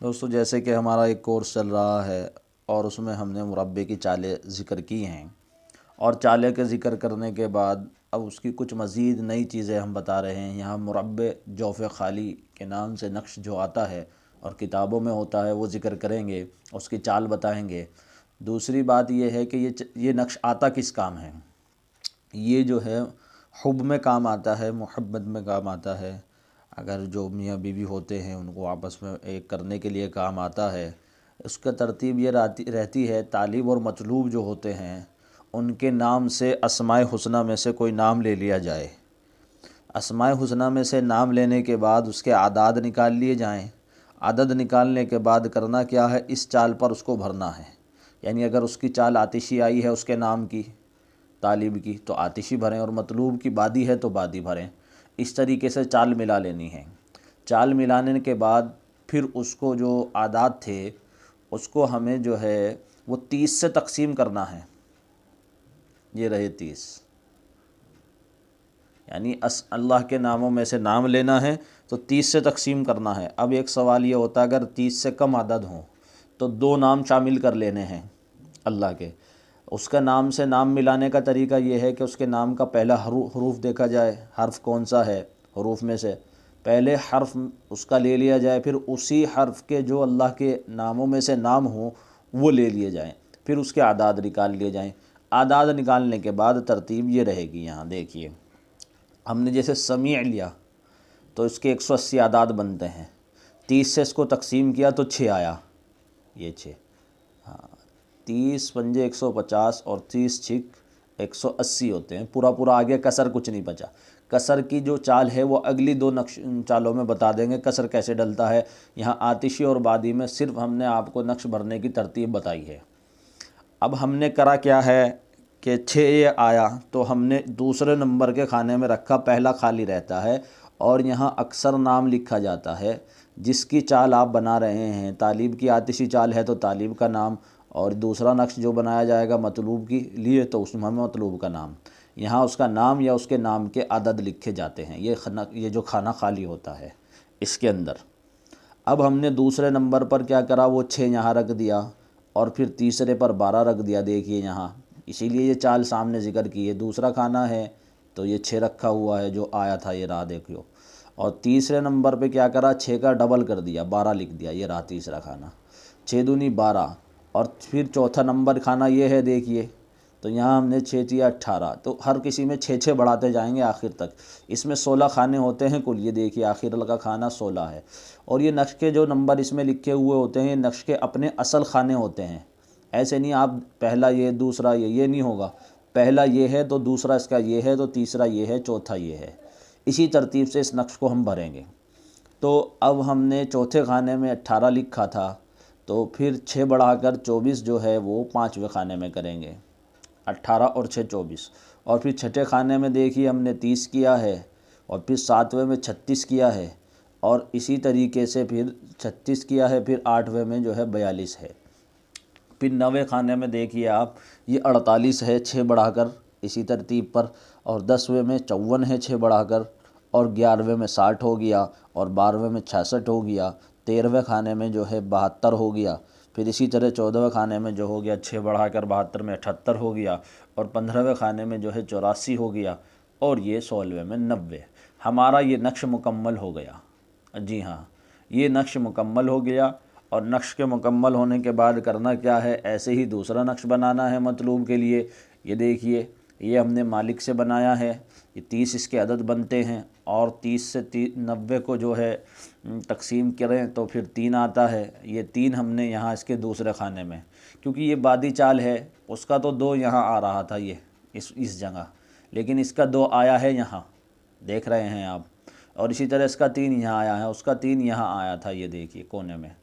दोस्तों, जैसे कि हमारा एक कोर्स चल रहा है और उसमें हमने मुरब्बे की चालें ज़िक्र की हैं, और चाले के ज़िक्र करने के बाद अब उसकी कुछ मज़ीद नई चीज़ें हम बता रहे हैं। यहाँ मुरब्बे जौफ़ खाली के नाम से नक्श जो आता है और किताबों में होता है वो ज़िक्र करेंगे, उसकी चाल बताएंगे। दूसरी बात ये है कि ये नक्श आता किस काम है। ये जो है हुब में काम आता है, मोहब्बत में काम आता है। अगर जो मियाँ बीवी होते हैं उनको आपस में एक करने के लिए काम आता है। उसका तरतीब ये रहती है, तालिब और मतलूब जो होते हैं उनके नाम से अस्माए हुस्ना में से कोई नाम ले लिया जाए। अस्माए हुस्ना में से नाम लेने के बाद उसके आदाद निकाल लिए जाएं। आदद निकालने के बाद करना क्या है, इस चाल पर उसको भरना है। यानी अगर उसकी चाल आतिशी आई है उसके नाम की, तालिब की, तो आतिशी भरें, और मतलूब की बादी है तो बादी भरें। इस तरीके से चाल मिला लेनी है। चाल मिलाने के बाद फिर उसको जो आदाद थे उसको हमें जो है वो 30 से तकसीम करना है। ये रहे 30, यानी अल्लाह के नामों में से नाम लेना है तो 30 से तकसीम करना है। अब एक सवाल ये होता है, अगर 30 से कम आदद हों तो दो नाम शामिल कर लेने हैं अल्लाह के। उसका नाम से नाम मिलाने का तरीका ये है कि उसके नाम का पहला हरूफ देखा जाए, हर्फ कौन सा है। हरूफ में से पहले हर्फ उसका ले लिया जाए, फिर उसी हर्फ के जो अल्लाह के नामों में से नाम हो वो ले लिए जाएं, फिर उसके आदाद निकाल लिए जाएं। आदाद निकालने के बाद तरतीब ये रहेगी। यहाँ देखिए, हमने जैसे समीअ लिया तो इसके 180 आदाद बनते हैं। 30 से इसको तकसीम किया तो 6 आया, ये 6। हाँ, 30 पंजे 150 और 30 छिक 180 होते हैं। पूरा पूरा आगे कसर कुछ नहीं बचा। कसर की जो चाल है वो अगली दो नक्श चालों में बता देंगे कसर कैसे डलता है। यहाँ आतिशी और बादी में सिर्फ हमने आपको नक्श भरने की तरतीब बताई है। अब हमने करा क्या है कि 6 आया तो हमने दूसरे नंबर के खाने में रखा, पहला खाली रहता है और यहाँ अक्सर नाम लिखा जाता है जिसकी चाल आप बना रहे हैं। तालिब की आतिशी चाल है तो तालिब का नाम, और दूसरा नक्श जो बनाया जाएगा मतलूब के लिए तो उसमें मतलूब का नाम। यहाँ उसका नाम या उसके नाम के अदद लिखे जाते हैं। ये जो खाना खाली होता है इसके अंदर। अब हमने दूसरे नंबर पर क्या करा, वो 6 यहाँ रख दिया और फिर तीसरे पर 12 रख दिया। देखिए यहाँ, इसीलिए ये चाल सामने ज़िक्र की है। दूसरा खाना है तो ये 6 रखा हुआ है जो आया था, ये रहा देखियो। और तीसरे नंबर पे क्या करा, 6 का डबल कर दिया, 12 लिख दिया, ये रहा तीसरा खाना। 6 दूनी 12। और फिर चौथा नंबर खाना ये है, देखिए, तो यहाँ हमने 6 दिया 18। तो हर किसी में 6 बढ़ाते जाएंगे आखिर तक। इसमें 16 खाने होते हैं कुल। ये देखिए आखिर का खाना 16 है। और ये नक्श के जो नंबर इसमें लिखे हुए होते हैं, ये नक्श के अपने असल खाने होते हैं। ऐसे नहीं आप पहला ये दूसरा ये नहीं होगा। पहला ये है तो दूसरा इसका ये है तो तीसरा ये है, चौथा ये है। इसी तरतीब से इस नक्श को हम भरेंगे। तो अब हमने चौथे खाने में 18 लिखा था, तो फिर 6 बढ़ाकर 24 जो है वो पाँचवें खाने में करेंगे। 18 और 6 24। और फिर छठे खाने में देखिए हमने 30 किया है, और फिर सातवें में 36 किया है, और इसी तरीके से फिर 36 किया है, फिर आठवें में जो है 42 है। फिर नवे खाने में देखिए आप, ये 48 है 6 बढ़ाकर इसी तरतीब पर, और 10वें में 54 है 6 बढ़ाकर, और 11वें में 60 हो गया, और 12वें में 66 हो गया। 13वें खाने में जो है 72 हो गया। फिर इसी तरह 14वें खाने में जो हो गया 6 बढ़ाकर 72 में 78 हो गया, और 15वें खाने में जो है 84 हो गया, और ये 16वें में 90। हमारा ये नक्श मुकम्मल हो गया। जी हाँ, ये नक्श मुकम्मल हो गया। और नक्श के मुकम्मल होने के बाद करना क्या है, ऐसे ही दूसरा नक्श बनाना है मतलूब के लिए। ये देखिए, ये हमने मालिक से बनाया है। ये 30 इसके अदद बनते हैं, और 30 से 90 को जो है तकसीम करें तो फिर 3 आता है। ये 3 हमने यहाँ इसके दूसरे खाने में, क्योंकि ये बादी चाल है, उसका तो 2 यहाँ आ रहा था ये इस जगह, लेकिन इसका 2 आया है यहाँ, देख रहे हैं आप। और इसी तरह इसका 3 यहाँ आया है, उसका 3 यहाँ आया था, ये देखिए कोने में।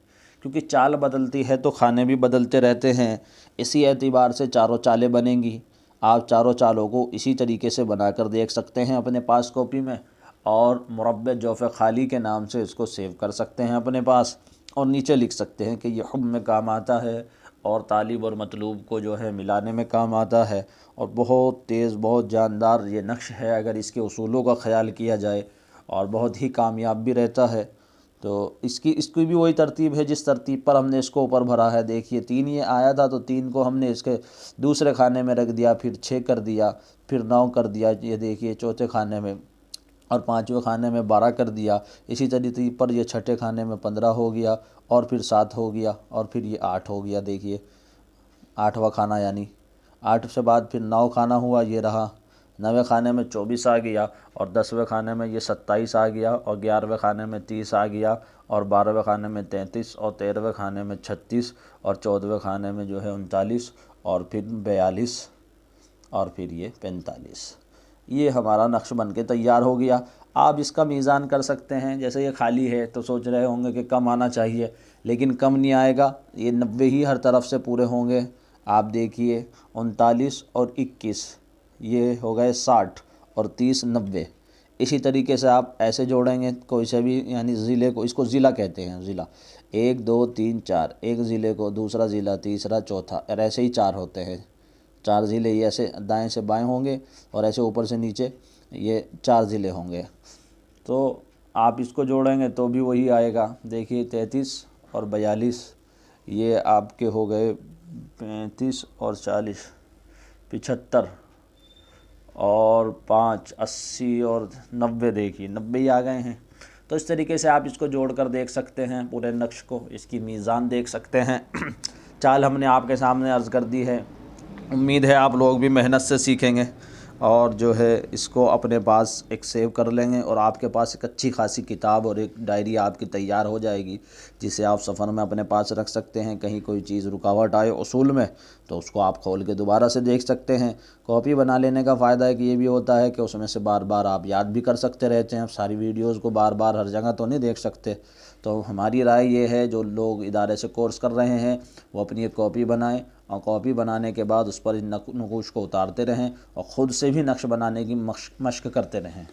क्योंकि चाल बदलती है तो खाने भी बदलते रहते हैं। इसी एतबार से चारों चालें बनेंगी। आप चारों चालों को इसी तरीके से बनाकर देख सकते हैं अपने पास कॉपी में, और मुरब्बे जौफ़ खाली के नाम से इसको सेव कर सकते हैं अपने पास, और नीचे लिख सकते हैं कि ये हुक्म में काम आता है और तालिब और मतलूब को जो है मिलाने में काम आता है। और बहुत तेज़, बहुत जानदार ये नक्श है अगर इसके उसूलों का ख़याल किया जाए, और बहुत ही कामयाब भी रहता है। तो इसकी भी वही तरतीब है जिस तरतीब पर हमने इसको ऊपर भरा है। देखिए 3 ये आया था, तो 3 को हमने इसके दूसरे खाने में रख दिया, फिर 6 कर दिया, फिर 9 कर दिया, ये देखिए चौथे खाने में, और 5वें खाने में 12 कर दिया। इसी तरीके पर ये छठे खाने में 15 हो गया, और फिर 7 हो गया, और फिर ये 8 हो गया। देखिए 8वां खाना, यानी 8 से बाद फिर 9 खाना हुआ, ये रहा। 9वें खाने में 24 आ गया, और 10वें खाने में ये 27 आ गया, और 11वें खाने में 30 आ गया, और 12वें खाने में 33, और 13वें खाने में 36, और 14वें खाने में जो है 39, और फिर 42, और फिर ये 45। ये हमारा नक्श बन के तैयार हो गया। आप इसका मीज़ान कर सकते हैं। जैसे ये खाली है तो सोच रहे होंगे कि कम आना चाहिए, लेकिन कम नहीं आएगा, ये 90 ही हर तरफ से पूरे होंगे। आप देखिए 39 और 21, ये हो गए 60, और 30 90। इसी तरीके से आप ऐसे जोड़ेंगे कोई से भी, यानी ज़िले को, इसको ज़िला कहते हैं, ज़िला 1 2 3 4, एक ज़िले को, दूसरा ज़िला, तीसरा, चौथा, और ऐसे ही 4 होते हैं। 4 ज़िले ये ऐसे दाएं से बाएं होंगे, और ऐसे ऊपर से नीचे ये 4 ज़िले होंगे। तो आप इसको जोड़ेंगे तो भी वही आएगा। देखिए 33 और 42, ये आपके हो गए 35 और 40, 75, और 5 80, और 90। देखिए 90 ही आ गए हैं। तो इस तरीके से आप इसको जोड़कर देख सकते हैं पूरे नक्श को, इसकी मीज़ान देख सकते हैं। चाल हमने आपके सामने अर्ज़ कर दी है। उम्मीद है आप लोग भी मेहनत से सीखेंगे, और जो है इसको अपने पास एक सेव कर लेंगे, और आपके पास एक अच्छी खासी किताब और एक डायरी आपकी तैयार हो जाएगी, जिसे आप सफ़र में अपने पास रख सकते हैं। कहीं कोई चीज़ रुकावट आए उसूल में, तो उसको आप खोल के दोबारा से देख सकते हैं। कॉपी बना लेने का फ़ायदा है कि ये भी होता है कि उसमें से बार बार आप याद भी कर सकते रहते हैं। सारी वीडियोज़ को बार बार हर जगह तो नहीं देख सकते। तो हमारी राय ये है, जो लोग इदारे से कोर्स कर रहे हैं वो अपनी एक कॉपी बनाएं, और कॉपी बनाने के बाद उस पर इन नकूश को उतारते रहें, और ख़ुद से भी नक्श बनाने की मश्क करते रहें।